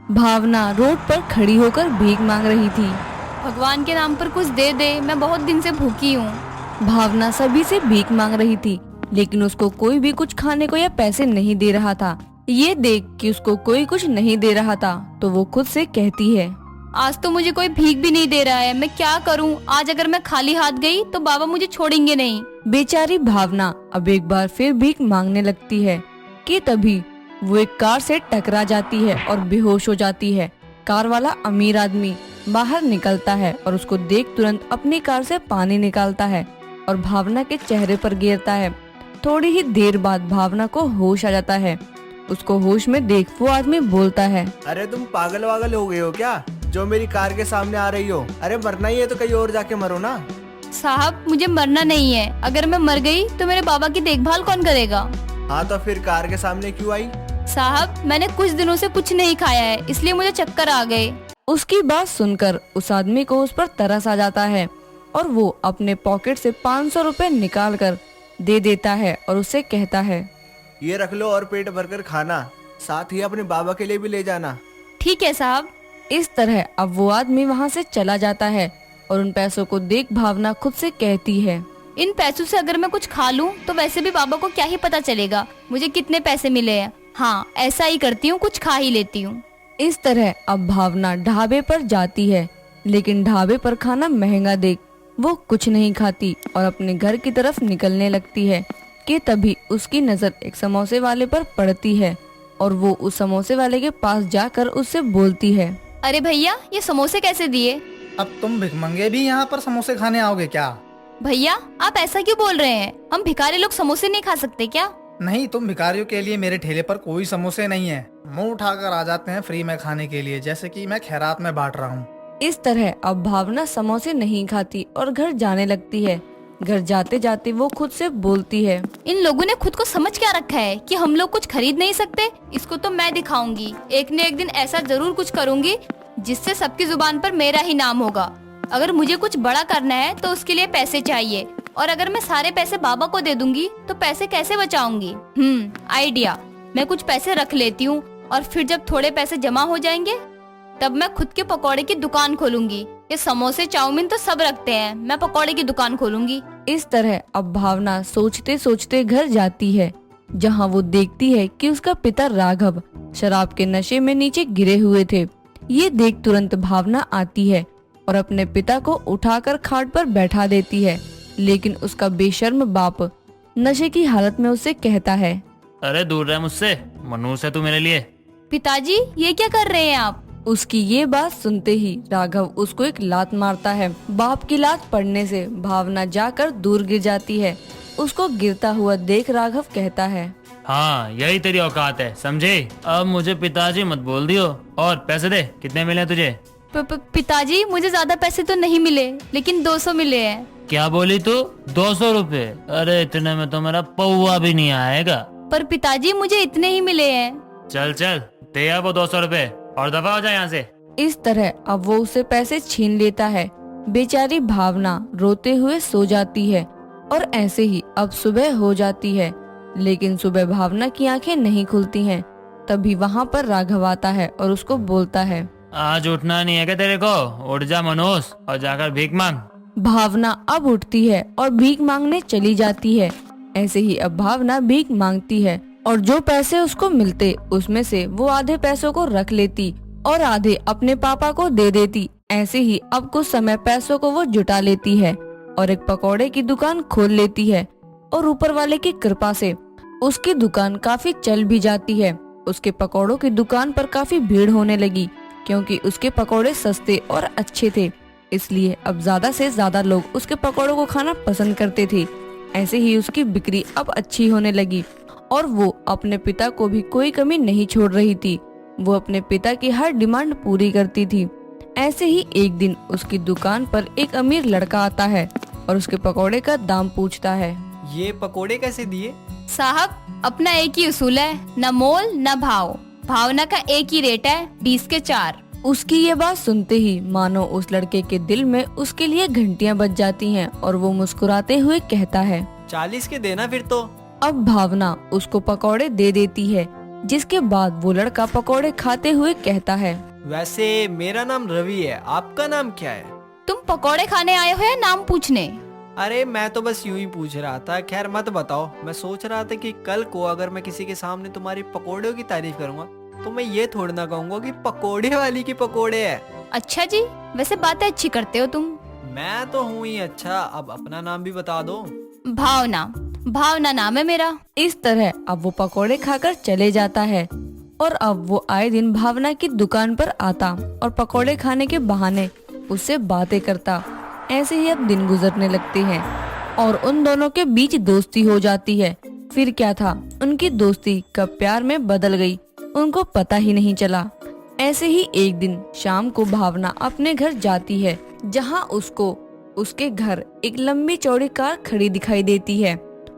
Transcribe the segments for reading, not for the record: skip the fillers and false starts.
भावना road पर खड़ी होकर भीख मांग रही थी। भगवान के नाम पर कुछ दे दे, मैं बहुत दिन से भूखी हूँ। भावना सभी से भीख मांग रही थी, लेकिन उसको कोई भी कुछ खाने को या पैसे नहीं दे रहा था। ये देख कि उसको कोई कुछ नहीं दे रहा था तो वो खुद से कहती है, आज तो मुझे कोई भीख भी नहीं दे रहा है, मैं क्या करूँ? आज अगर मैं खाली हाथ गई तो बाबा मुझे छोड़ेंगे नहीं। बेचारी भावना अब एक बार फिर भीख मांगने लगती है कि तभी वो एक कार से टकरा जाती है और बेहोश हो जाती है। कार वाला अमीर आदमी बाहर निकलता है और उसको देख तुरंत अपनी कार से पानी निकालता है और भावना के चेहरे पर गिरता है। थोड़ी ही देर बाद भावना को होश आ जाता है। उसको होश में देख वो आदमी बोलता है, अरे तुम पागल वागल हो गए हो क्या, जो मेरी कार के सामने आ रही हो? अरे मरना ही है तो कहीं और जाके मरो ना। साहब मुझे मरना नहीं है, अगर मैं मर गई तो मेरे बाबा की देखभाल कौन करेगा? हाँ तो फिर कार के सामने क्यों आई? साहब मैंने कुछ दिनों से कुछ नहीं खाया है, इसलिए मुझे चक्कर आ गए। उसकी बात सुनकर उस आदमी को उस पर तरस आ जाता है और वो अपने पॉकेट से 500 रुपए निकाल कर दे देता है और उससे कहता है, ये रख लो और पेट भरकर खाना, साथ ही अपने बाबा के लिए भी ले जाना। ठीक है साहब। इस तरह अब वो आदमी वहाँ से चला जाता है और उन पैसों को देख भावना खुद से कहती है, इन पैसों से अगर मैं कुछ खा लूं तो वैसे भी बाबा को क्या ही पता चलेगा मुझे कितने पैसे मिले हैं। हाँ ऐसा ही करती हूँ, कुछ खा ही लेती हूँ। इस तरह अब भावना ढाबे पर जाती है, लेकिन ढाबे पर खाना महंगा देख वो कुछ नहीं खाती और अपने घर की तरफ निकलने लगती है कि तभी उसकी नजर एक समोसे वाले पर पड़ती है और वो उस समोसे वाले के पास जाकर उससे बोलती है, अरे भैया ये समोसे कैसे दिए? अब तुम भिखमंगे भी यहाँ पर समोसे खाने आओगे क्या? भैया आप ऐसा क्यों बोल रहे हैं? हम भिखारी लोग समोसे नहीं खा सकते क्या? नहीं, तुम भिखारियों के लिए मेरे ठेले पर कोई समोसे नहीं है। मुंह उठाकर आ जाते हैं फ्री में खाने के लिए, जैसे कि मैं खैरात में बांट रहा हूँ। इस तरह अब भावना समोसे नहीं खाती और घर जाने लगती है। घर जाते जाते वो खुद से बोलती है, इन लोगों ने खुद को समझ क्या रखा है कि हम लोग कुछ खरीद नहीं सकते? इसको तो मैं दिखाऊंगी, एक न एक दिन ऐसा जरूर कुछ करूंगी जिससे सबकी जुबान पर मेरा ही नाम होगा। अगर मुझे कुछ बड़ा करना है तो उसके लिए पैसे चाहिए, और अगर मैं सारे पैसे बाबा को दे दूंगी तो पैसे कैसे बचाऊंगी? आइडिया, मैं कुछ पैसे रख लेती हूँ और फिर जब थोड़े पैसे जमा हो जाएंगे तब मैं खुद के पकौड़े की दुकान खोलूंगी। ये समोसे चाउमीन तो सब रखते हैं, मैं पकौड़े की दुकान खोलूंगी। इस तरह अब भावना सोचते सोचते घर जाती है, जहाँ वो देखती है कि उसका पिता राघव शराब के नशे में नीचे गिरे हुए थे। ये देख तुरंत भावना आती है और अपने पिता को उठाकर खाट पर बैठा देती है, लेकिन उसका बेशर्म बाप नशे की हालत में उससे कहता है, अरे दूर रह मुझसे, मनुष्य है तू मेरे लिए। पिताजी ये क्या कर रहे हैं आप? उसकी ये बात सुनते ही राघव उसको एक लात मारता है। बाप की लात पड़ने से भावना जाकर दूर गिर जाती है। उसको गिरता हुआ देख राघव कहता है, हाँ यही तेरी औकात है, समझे? अब मुझे पिताजी मत बोल दियो। और पैसे दे, कितने मिले तुझे? पिताजी मुझे ज्यादा पैसे तो नहीं मिले, लेकिन 200 मिले हैं। क्या बोली तू? 200 रुपए? अरे इतने में तो मेरा पौवा भी नहीं आएगा। पर पिताजी मुझे इतने ही मिले हैं। चल चल दे अब वो 200 रुपए और दफा हो जाए यहाँ से। इस तरह अब वो उससे पैसे छीन लेता है। बेचारी भावना रोते हुए सो जाती है और ऐसे ही अब सुबह हो जाती है, लेकिन सुबह भावना की आंखें नहीं खुलती हैं। तभी वहाँ पर राघव आता है और उसको बोलता है, आज उठना नहीं है क्या तेरे को? उठ जा मनोज और जाकर भीख मांग। भावना अब उठती है और भीख मांगने चली जाती है। ऐसे ही अब भावना भीख मांगती है और जो पैसे उसको मिलते उसमें से वो आधे पैसों को रख लेती और आधे अपने पापा को दे देती। ऐसे ही अब कुछ समय पैसों को वो जुटा लेती है और एक पकौड़े की दुकान खोल लेती है और ऊपर वाले की कृपा से उसकी दुकान काफी चल भी जाती है। उसके पकौड़ों की दुकान पर काफी भीड़ होने लगी, क्योंकि उसके पकौड़े सस्ते और अच्छे थे, इसलिए अब ज्यादा से ज्यादा लोग उसके पकौड़ों को खाना पसंद करते थे। ऐसे ही उसकी बिक्री अब अच्छी होने लगी और वो अपने पिता को भी कोई कमी नहीं छोड़ रही थी। वो अपने पिता की हर डिमांड पूरी करती थी। ऐसे ही एक दिन उसकी दुकान पर एक अमीर लड़का आता है और उसके पकौड़े का दाम पूछता है। ये पकोड़े कैसे दिए? साहब अपना एक ही उसूल है, न मोल न भाव। भावना का एक ही रेट है, 20 के 4। उसकी ये बात सुनते ही मानो उस लड़के के दिल में उसके लिए घंटियां बज जाती हैं और वो मुस्कुराते हुए कहता है, 40 के देना फिर तो। अब भावना उसको पकौड़े दे देती है, जिसके बाद वो लड़का पकोड़े खाते हुए कहता है, वैसे मेरा नाम रवि है, आपका नाम क्या है? तुम पकोड़े खाने आए हो या नाम पूछने? अरे मैं तो बस यूं ही पूछ रहा था। खैर मत बताओ। मैं सोच रहा था कि कल को अगर मैं किसी के सामने तुम्हारी पकोड़ों की तारीफ करूंगा तो मैं ये थोड़ी ना कहूंगा कि पकोड़े वाली की पकोड़े है। अच्छा जी, वैसे बातें अच्छी करते हो तुम। मैं तो हूँ ही। अच्छा अब अपना नाम भी बता दो। भावना, भावना नाम है मेरा। इस तरह अब वो पकोड़े खाकर चले जाता है और अब वो आए दिन भावना की दुकान पर आता और पकोड़े खाने के बहाने उससे बातें करता। ऐसे ही अब दिन गुजरने लगते हैं और उन दोनों के बीच दोस्ती हो जाती है। फिर क्या था, उनकी दोस्ती कब प्यार में बदल गई उनको पता ही नहीं चला। ऐसे ही एक दिन शाम को भावना अपने घर जाती है, जहां उसको उसके घर एक लंबी चौड़ी कार खड़ी दिखाई देती है।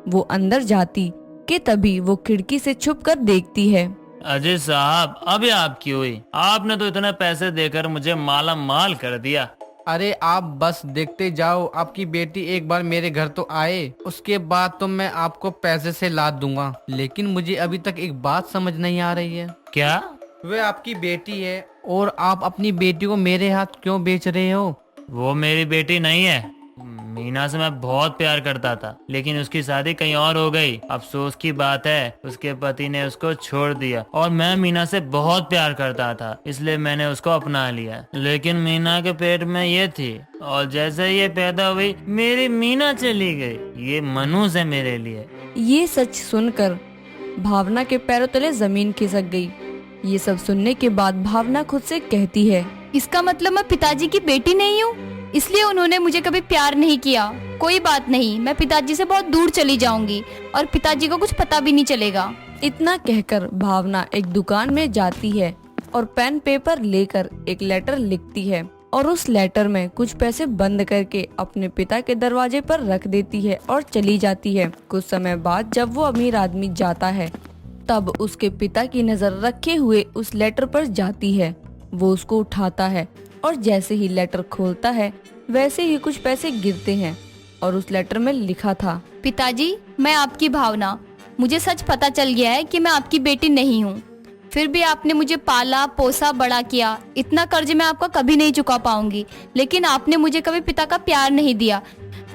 वो अंदर जाती कि तभी वो खिड़की से छुपकर देखती है। अजय साहब, अभी आपकी हुई। आपने तो इतने पैसे देकर मुझे माला माल कर दिया। अरे आप बस देखते जाओ, आपकी बेटी एक बार मेरे घर तो आए, उसके बाद तो मैं आपको पैसे से लाद दूंगा। लेकिन मुझे अभी तक एक बात समझ नहीं आ रही है। क्या? वे आपकी बेटी है और आप अपनी बेटी को मेरे हाथ क्यों बेच रहे हो? वो मेरी बेटी नहीं है। मीना से मैं बहुत प्यार करता था, लेकिन उसकी शादी कहीं और हो गई। अफसोस की बात है, उसके पति ने उसको छोड़ दिया और मैं मीना से बहुत प्यार करता था, इसलिए मैंने उसको अपना लिया। लेकिन मीना के पेट में ये थी और जैसे ये पैदा हुई मेरी मीना चली गई। ये मनुष्य है मेरे लिए। ये सच सुनकर भावना के पैरों तले जमीन खिसक गई। ये सब सुनने के बाद भावना खुद से कहती है, इसका मतलब मैं पिताजी की बेटी नहीं हूँ, इसलिए उन्होंने मुझे कभी प्यार नहीं किया। कोई बात नहीं, मैं पिताजी से बहुत दूर चली जाऊंगी और पिताजी को कुछ पता भी नहीं चलेगा। इतना कहकर भावना एक दुकान में जाती है और पेन पेपर लेकर एक लेटर लिखती है और उस लेटर में कुछ पैसे बंद करके अपने पिता के दरवाजे पर रख देती है और चली जाती है। कुछ समय बाद जब वो अमीर आदमी जाता है तब उसके पिता की नजर रखे हुए उस लेटर पर जाती है। वो उसको उठाता है और जैसे ही लेटर खोलता है वैसे ही कुछ पैसे गिरते हैं और उस लेटर में लिखा था, पिताजी, मैं आपकी भावना, मुझे सच पता चल गया है कि मैं आपकी बेटी नहीं हूँ। फिर भी आपने मुझे पाला पोसा बड़ा किया। इतना कर्ज मैं आपका कभी नहीं चुका पाऊंगी, लेकिन आपने मुझे कभी पिता का प्यार नहीं दिया।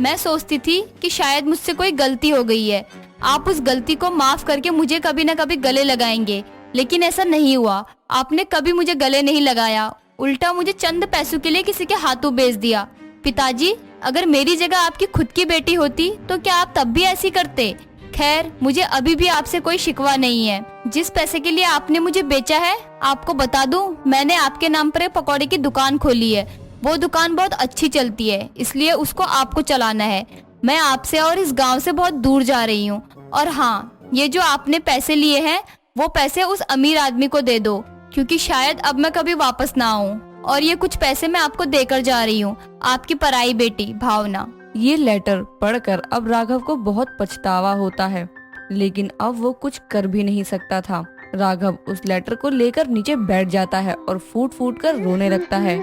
मैं सोचती थी कि शायद मुझसे कोई गलती हो गई है, आप उस गलती को माफ करके मुझे कभी न कभी गले लगाएंगे, लेकिन ऐसा नहीं हुआ। आपने कभी मुझे गले नहीं लगाया, उल्टा मुझे चंद पैसों के लिए किसी के हाथों बेच दिया। पिताजी, अगर मेरी जगह आपकी खुद की बेटी होती तो क्या आप तब भी ऐसी करते? खैर, मुझे अभी भी आपसे कोई शिकवा नहीं है। जिस पैसे के लिए आपने मुझे बेचा है, आपको बता दूं, मैंने आपके नाम पर एक पकौड़े की दुकान खोली है। वो दुकान बहुत अच्छी चलती है, इसलिए उसको आपको चलाना है। मैं आपसे और इस गांव से बहुत दूर जा रही हूँ। और हाँ, ये जो आपने पैसे लिए हैं वो पैसे उस अमीर आदमी को दे दो, क्योंकि शायद अब मैं कभी वापस ना आऊँ। और ये कुछ पैसे मैं आपको देकर जा रही हूँ, आपकी पराई बेटी भावना। ये लेटर पढ़कर अब राघव को बहुत पछतावा होता है, लेकिन अब वो कुछ कर भी नहीं सकता था। राघव उस लेटर को लेकर नीचे बैठ जाता है और फूट फूट कर रोने लगता है।